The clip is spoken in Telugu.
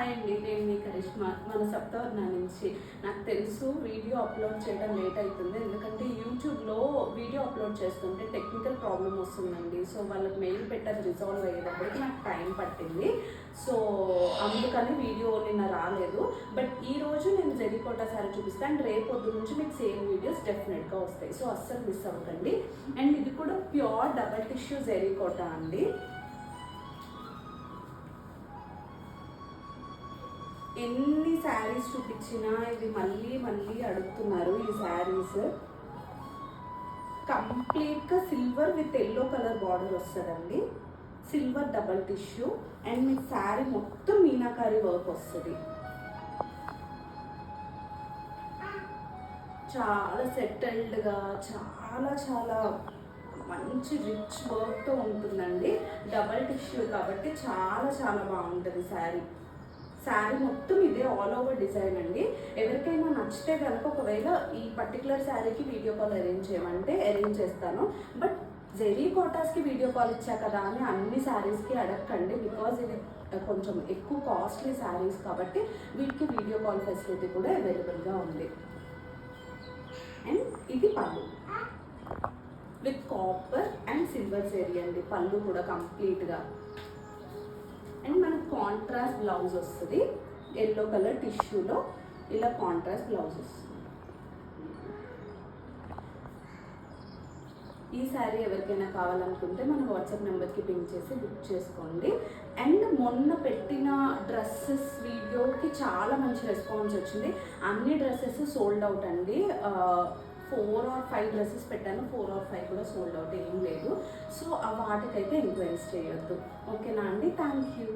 హాయ్ అండి, నేను మీ కరిష్మా మన సప్తవర్ణ నుంచి. నాకు తెలుసు వీడియో అప్లోడ్ చేయడం లేట్ అవుతుంది, ఎందుకంటే యూట్యూబ్లో వీడియో అప్లోడ్ చేస్తుంటే టెక్నికల్ ప్రాబ్లం వస్తుందండి. సో వాళ్ళకి మెయిల్ పెట్టారు, రిజాల్వ్ అయ్యేటప్పటికి నాకు టైం పట్టింది. సో అందుకని వీడియో నిన్న రాలేదు. బట్ ఈరోజు నేను జరీకోటా శారీ చూపిస్తాను అండ్ రేపు పొద్దు నుంచి మీకు సేమ్ వీడియోస్ డెఫినెట్గా వస్తాయి. సో అస్సలు మిస్ అవ్వకండి. అండ్ ఇది కూడా ప్యూర్ డబల్ టిష్యూ జరీకోటా అండి. ఎన్ని శారీస్ చూపించినా ఇది మళ్ళీ మళ్ళీ అడుగుతున్నారు. ఈ శారీస్ కంప్లీట్గా silver with yellow colour border వస్తుందండి. సిల్వర్ డబల్ టిష్యూ అండ్ మీకు శారీ మొత్తం మీనాకారి వర్క్ వస్తుంది. చాలా సెటిల్డ్గా చాలా చాలా మంచి రిచ్ వర్క్తో ఉంటుందండి. డబల్ టిష్యూ కాబట్టి చాలా చాలా బాగుంటుంది శారీ. శారీ మొత్తం ఇదే ఆల్ ఓవర్ డిజైన్ అండి. ఎవరికైనా నచ్చితే కనుక ఒకవేళ ఈ పర్టికులర్ శారీకి వీడియో కాల్ అరేంజ్ చేయమంటే అరేంజ్ చేస్తాను. బట్ జరీకోటాస్కి వీడియో కాల్ ఇచ్చా కదా అని అన్ని శారీస్కి అడగకండి, బికాజ్ ఇది కొంచెం ఎక్కువ కాస్ట్లీ శారీస్ కాబట్టి వీటికి వీడియో కాల్ ఫెసిలిటీ కూడా అవైలబుల్గా ఉంది. అండ్ ఇది పళ్ళు with copper and silver zari అండి. పళ్ళు కూడా కంప్లీట్గా. అండ్ మనకు కాంట్రాస్ట్ బ్లౌజ్ వస్తుంది. ఎల్లో కలర్ టిష్యూలో ఇలా కాంట్రాస్ట్ బ్లౌజ్ వస్తుంది. ఈ శారీ ఎవరికైనా కావాలనుకుంటే మన వాట్సాప్ నెంబర్కి పింక్ చేసి బుక్ చేసుకోండి. అండ్ మొన్న పెట్టిన డ్రెస్సెస్ వీడియోకి చాలా మంచి రెస్పాన్స్ వచ్చింది. అన్ని డ్రెస్సెస్ సోల్డ్ అవుట్ అండి. 4 or 5 డ్రెస్సెస్ పెట్టాను, 4 or 5 కూడా సోల్డ్ అవుట్ ఏం లేదు. సో వాటికైతే ఎంక్వైరీస్ చేయొద్దు. ఓకేనా అండి? Thank you.